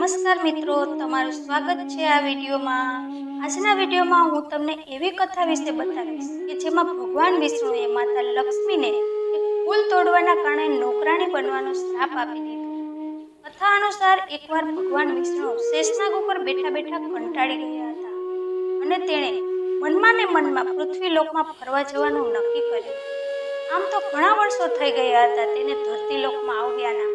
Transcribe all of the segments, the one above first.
નમસ્કાર મિત્રો, તમારું સ્વાગત છે આ વિડીયોમાં। આજના વિડીયોમાં હું તમને એવી કથા વિશે બતાવીશ કે જેમાં ભગવાન વિષ્ણુએ માતા લક્ષ્મીને એક ફૂલ તોડવાના કારણે નોકરાણી બનવાનો શ્રાપ આપી દીધો। કથા અનુસાર એકવાર ભગવાન વિષ્ણુ શેષનાગ ઉપર બેઠા બેઠા કંટાળી ગયા હતા અને તેણે મનમાં ને મનમાં પૃથ્વીલોકમાં ફરવા જવાનું નક્કી કર્યું। આમ તો ઘણા વર્ષો થઈ ગયા હતા તેને ધરતીલોકમાં આવ્યાના,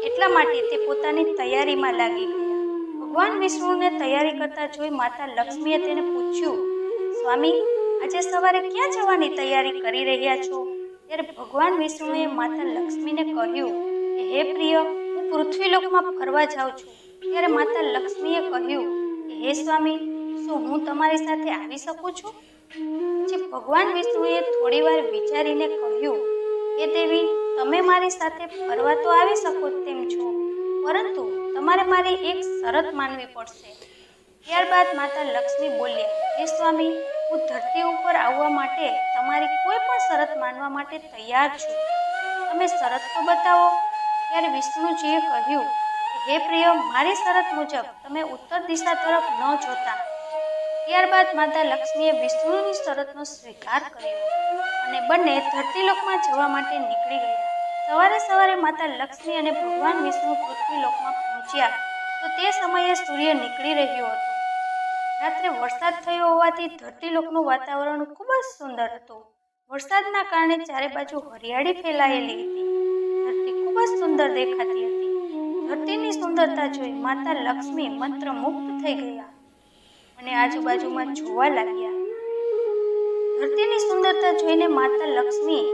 એટલા માટે તે પોતાની તૈયારીમાં લાગી ગયા। ભગવાન વિષ્ણુને તૈયારી કરતા જોઈ માતા લક્ષ્મીએ તેને પૂછ્યું, સ્વામી, આજે સવારે ક્યાં જવાની તૈયારી કરી રહ્યા છો? ત્યારે ભગવાન વિષ્ણુએ માતા લક્ષ્મીને કહ્યું કે હે પ્રિય, હું પૃથ્વીલોકમાં ફરવા જાઉં છું। ત્યારે માતા લક્ષ્મીએ કહ્યું કે હે સ્વામી, શું હું તમારી સાથે આવી શકું છું? પછી ભગવાન વિષ્ણુએ થોડીવાર વિચારીને કહ્યું, હે દેવી, તમે મારી સાથે ફરવા તો આવી શકો તેમ છો, પરંતુ તમારે મારી એક શરત માનવી પડશે। ત્યારબાદ માતા લક્ષ્મી બોલ્યા, હે સ્વામી, હું ધરતી ઉપર આવવા માટે તમારી કોઈ પણ શરત માનવા માટે તૈયાર છું, તમે શરત તો બતાવો। ત્યારે વિષ્ણુજીએ કહ્યું કે હે પ્રિય, મારી શરત મુજબ તમે ઉત્તર દિશા તરફ ન જોતા। ત્યારબાદ માતા લક્ષ્મીએ વિષ્ણુની શરતનો સ્વીકાર કર્યો અને બંને ધરતીલોકમાં જવા માટે નીકળી ગયા। સવારે સવારે માતા લક્ષ્મી અને ભગવાન વિષ્ણુ પૃથ્વીલોકમાં પહોંચ્યા તો તે સમયે સૂર્ય નીકળી રહ્યો હતો। રાત્રે વરસાદ થયો હોવાથી ધરતીલોકનું વાતાવરણ ખૂબ જ સુંદર હતું। વરસાદના કારણે ચારે બાજુ હરિયાળી ફેલાયેલી હતી। ધરતી ખૂબ જ સુંદર દેખાતી હતી। ધરતીની સુંદરતા જોઈ માતા લક્ષ્મી મંત્રમુગ્ધ થઈ ગયા અને આજુબાજુમાં જોવા લાગ્યા। ધરતીની સુંદરતા જોઈને માતા લક્ષ્મી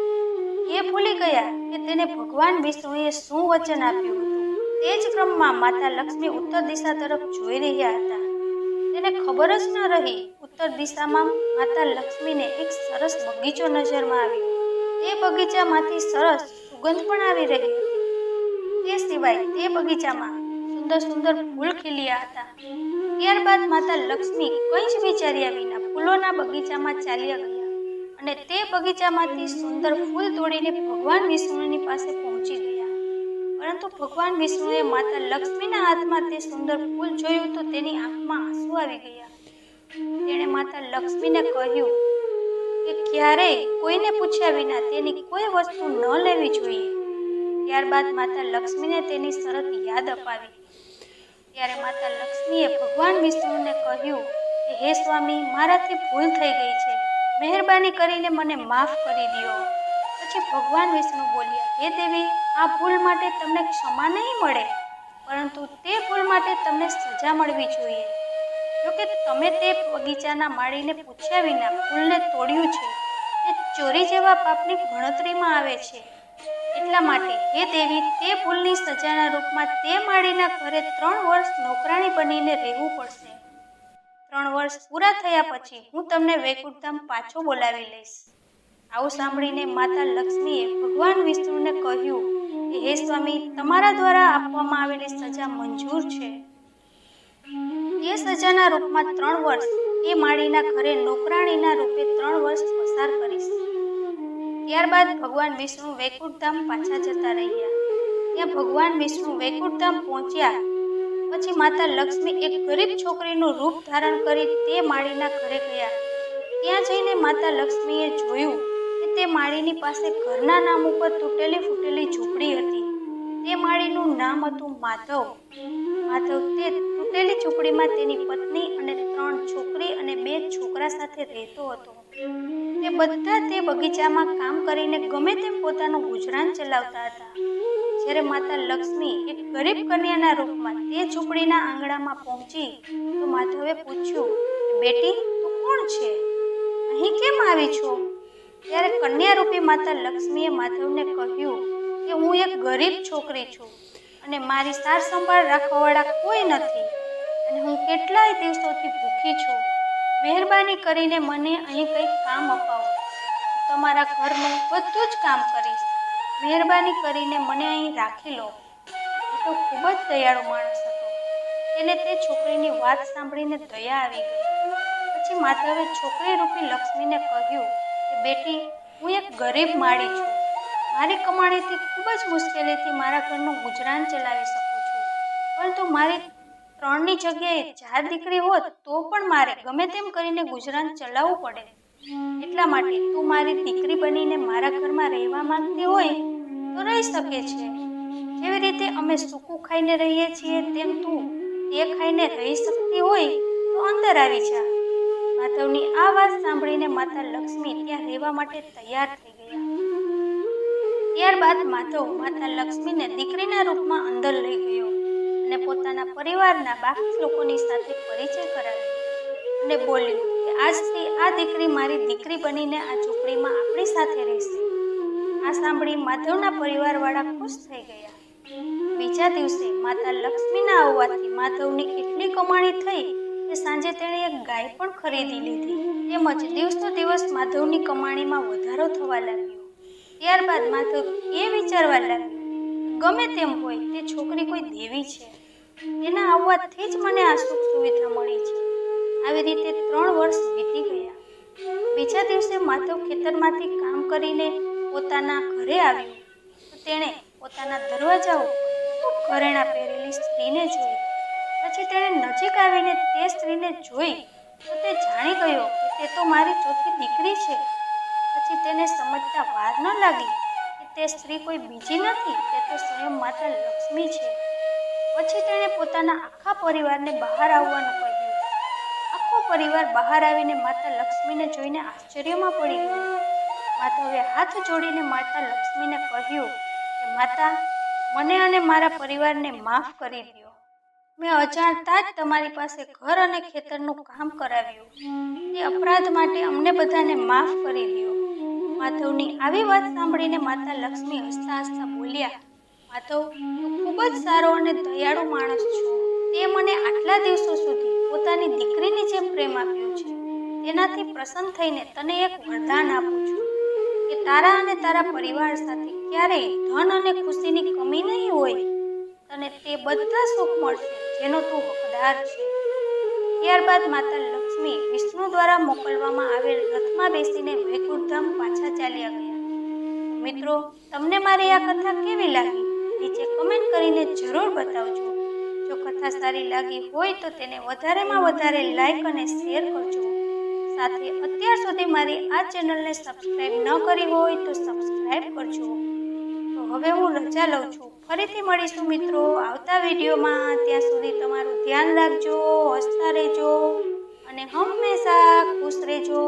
એ ભૂલી ગયા કે તેને ભગવાન વિષ્ણુએ શું વચન આપ્યું હતું। તે જ ક્રમમાં માતા લક્ષ્મી ઉત્તર દિશા તરફ જોઈ રહ્યા હતા। તેને ખબર જ ન રહી, ઉત્તર દિશામાં માતા લક્ષ્મીને એક સરસ બગીચો નજરમાં આવ્યો। તે બગીચામાંથી સરસ સુગંધ પણ આવી રહી હતી। તે સિવાય તે બગીચામાં સુંદર સુંદર ફૂલ ખીલ્યા હતા। ત્યારબાદ માતા લક્ષ્મી કંઈ જ વિચાર્યા વિના ફૂલોના બગીચામાં ચાલ્યા ગયા અને તે બગીચામાંથી સુંદર ફૂલ તોડીને ભગવાન વિષ્ણુની પાસે પહોંચી ગયા। પરંતુ ભગવાન વિષ્ણુએ માતા લક્ષ્મીના હાથમાં તે સુંદર ફૂલ જોયું તો તેની આંખમાં આંસુ આવી ગયા। તેણે માતા લક્ષ્મીને કહ્યું કે ક્યારેય કોઈને પૂછ્યા વિના તેની કોઈ વસ્તુ ન લેવી જોઈએ। ત્યારબાદ માતા લક્ષ્મીને તેની શરત યાદ અપાવી। ત્યારે માતા લક્ષ્મીએ ભગવાન વિષ્ણુને કહ્યું કે હે સ્વામી, મારાથી ભૂલ થઈ ગઈ છે, મહેરબાની કરીને મને માફ કરી દો। પછી ભગવાન વિષ્ણુ બોલ્યા, હે દેવી, આ ભૂલ માટે તમને ક્ષમા નહીં મળે, પરંતુ તે ભૂલ માટે તમને સજા મળવી જોઈએ। જોકે તમે તે બગીચાના માળીને પૂછ્યા વિના ફૂલને તોડ્યું છે, તે ચોરી જેવા પાપની ગણતરીમાં આવે છે। એટલા માટે હે દેવી, તે ભૂલની સજાના રૂપમાં તે માળીના ઘરે 3 વર્ષ નોકરાણી બનીને રહેવું પડશે। 3 વર્ષ પૂરા થયા પછી હું તમને વૈકુંઠધામ પાછો બોલાવી લઈશ। આવું સાંભળીને માતા લક્ષ્મીએ ભગવાન વિષ્ણુને કહ્યું કે હે સ્વામી, તમારા દ્વારા આપવામાં આવેલી સજા મંજૂર છે। તે સજાના રૂપમાં 3 વર્ષ એ માળીના ઘરે નોકરાણીના રૂપે 3 વર્ષ પસાર કરીશ। ત્યારબાદ ભગવાન વિષ્ણુ વૈકુંઠધામ પાછા જતા રહ્યા। ત્યાં ભગવાન વિષ્ણુ વૈકુંઠધામ પહોંચ્યા પછી માતા લક્ષ્મી એક ગરીબ છોકરીનું રૂપ ધારણ કરી તે માળીના ઘરે ગયા। ત્યાં જઈને માતા લક્ષ્મીએ જોયું કે તે માળીની પાસે ઘરના નામ ઉપર તૂટેલી ફૂટેલી ઝૂંપડી હતી। તે માળીનું નામ હતું માધવ। માધવ તે તૂટેલી ઝૂંપડીમાં તેની પત્ની અને 3 છોકરી અને 2 છોકરા સાથે રહેતો હતો। તે બધા તે બગીચામાં કામ કરીને ગમે તેમ પોતાનું ગુજરાન ચલાવતા હતા। જ્યારે માતા લક્ષ્મી એક ગરીબ કન્યાના રૂપમાં તે ઝૂંપડીના આંગણામાં પહોંચી તો માધવે પૂછ્યું કે બેટી, તું કોણ છે? અહીં કેમ આવી છો? ત્યારે કન્યારૂપી માતા લક્ષ્મીએ માધવને કહ્યું કે હું એક ગરીબ છોકરી છું અને મારી સાર સંભાળ રાખવાવાળા કોઈ નથી અને હું કેટલાય દિવસોથી ભૂખી છું। મહેરબાની કરીને મને અહીં કંઈક કામ અપાવો, હું તમારા ઘરનું બધું જ કામ કરીશ। મહેરબાની કરીને મને અહીં રાખી લો। તો ખૂબ જ દયાળુ માણસ હતો। તેને તે છોકરીની વાત સાંભળીને દયા આવી ગઈ। પછી માધવે છોકરી રૂપી લક્ષ્મીને કહ્યું કે બેટી, હું એક ગરીબ માળી છું। મારી કમાણીથી ખૂબ જ મુશ્કેલીથી મારા ઘરનું ગુજરાન ચલાવી શકું છું, પરંતુ મારી 3ની જગ્યાએ 4 દીકરી હોત તો પણ મારે ગમે તેમ કરીને ગુજરાન ચલાવવું પડે. એટલા માટે તું મારી દીકરી બનીને મારા ઘરમાં રહેવા માંગતી હોય તો રહી શકે છે. જેવી રીતે અમે સૂકું ખાઈને રહીએ છીએ તેમ તું તે ખાઈને રહી શકતી હોય તો અંદર આવી જા. માધવની આ વાત સાંભળીને માતા લક્ષ્મી ત્યાં રહેવા માટે તૈયાર થઈ ગયા. ત્યારબાદ માધવ માતા લક્ષ્મીને દીકરીના રૂપમાં અંદર લઈ ગયો અને પોતાના પરિવારના બાકી લોકોની સાથે પરિચય કરાવ્યો અને બોલ્યું કે આજથી આ દીકરી મારી દીકરી બનીને આ ઝૂંપડીમાં આપણી સાથે રહેશે. આ સાંભળી માધવના પરિવારવાળા ખુશ થઈ ગયા. બીજા દિવસે માતા લક્ષ્મીના આવવાથી માધવની એટલી કમાણી થઈ કે સાંજે તેણે એક ગાય પણ ખરીદી લીધી. તેમજ દિવસો દિવસ માધવની કમાણીમાં વધારો થવા લાગ્યો. ત્યારબાદ માધવ એ વિચારવા લાગ્યું ગમે તેમ હોય તે છોકરી કોઈ દેવી છે, તેના આવવાથી જ મને આ સુખ સુવિધા મળી છે. આવી રીતે 3 વર્ષ વીતી ગયા. બીજા દિવસે માધવ ખેતરમાંથી કામ કરીને પોતાના ઘરે આવ્યો તો તેણે પોતાના દરવાજા ઉપર ઘરેણાં પહેરેલી સ્ત્રીને જોઈ. પછી તેણે નજીક આવીને તે સ્ત્રીને જોઈ તો તે જાણી ગયો કે તે તો મારી ચોથી દીકરી છે. પછી તેને સમજતા વાર ન લાગી કે તે સ્ત્રી કોઈ બીજી નથી, તે તો સ્વયં માતા લક્ષ્મી છે. પછી તેણે પોતાના આખા પરિવારને બહાર આવવાનું કહ્યું. આખો પરિવાર બહાર આવીને માતા લક્ષ્મીને જોઈને આશ્ચર્યમાં પડી ગયો. માધવે હાથ જોડીને માતા લક્ષ્મીને કહ્યું કે માતા, મને અને મારા પરિવારને માફ કરી દો. મેં અજાણતા જ તમારી પાસે ઘર અને ખેતરનું કામ કરાવ્યું. તે અપરાધ માટે અમને બધાને માફ કરી દો. માધવની આવી વાત સાંભળીને માતા લક્ષ્મી હસતા હસતા બોલ્યા, માધવ, તું ખૂબ જ સારો અને દયાળુ માણસ છો. તે મને આટલા દિવસો સુધી પોતાની દીકરીની જેમ પ્રેમ આપ્યો છે. તેનાથી પ્રસન્ન થઈને તને એક વરદાન આપું છું કે તારા અને તારા પરિવાર સાથે ક્યારેય ધન અને ખુશીની કમી નહીં હોય. તને તે બધા સુખ મળશે જેનો તું હકદાર છે. ત્યારબાદ માતા લક્ષ્મી વિષ્ણુ દ્વારા મોકલવામાં આવેલ રથમાં બેસીને વૈકુંઠધામ પાછા ચાલ્યા ગયા. મિત્રો, તમને મારી આ કથા કેવી લાગી? નીચે કમેન્ટ કરીને જરૂર બતાવજો. જો કથા સારી લાગી હોય તો તેને વધારેમાં વધારે લાઈક અને શેર કરજો. સાથે અત્યાર સુધી મારી આ ચેનલને સબસ્ક્રાઈબ ન કરી હોય તો સબસ્ક્રાઈબ કરજો. તો હવે હું રજા લઉં છું. ફરીથી મળીશું મિત્રો આવતા વિડીયોમાં. ત્યાં સુધી તમારું ધ્યાન રાખજો, હસતા રહેજો અને હંમેશા ખુશ રહેજો.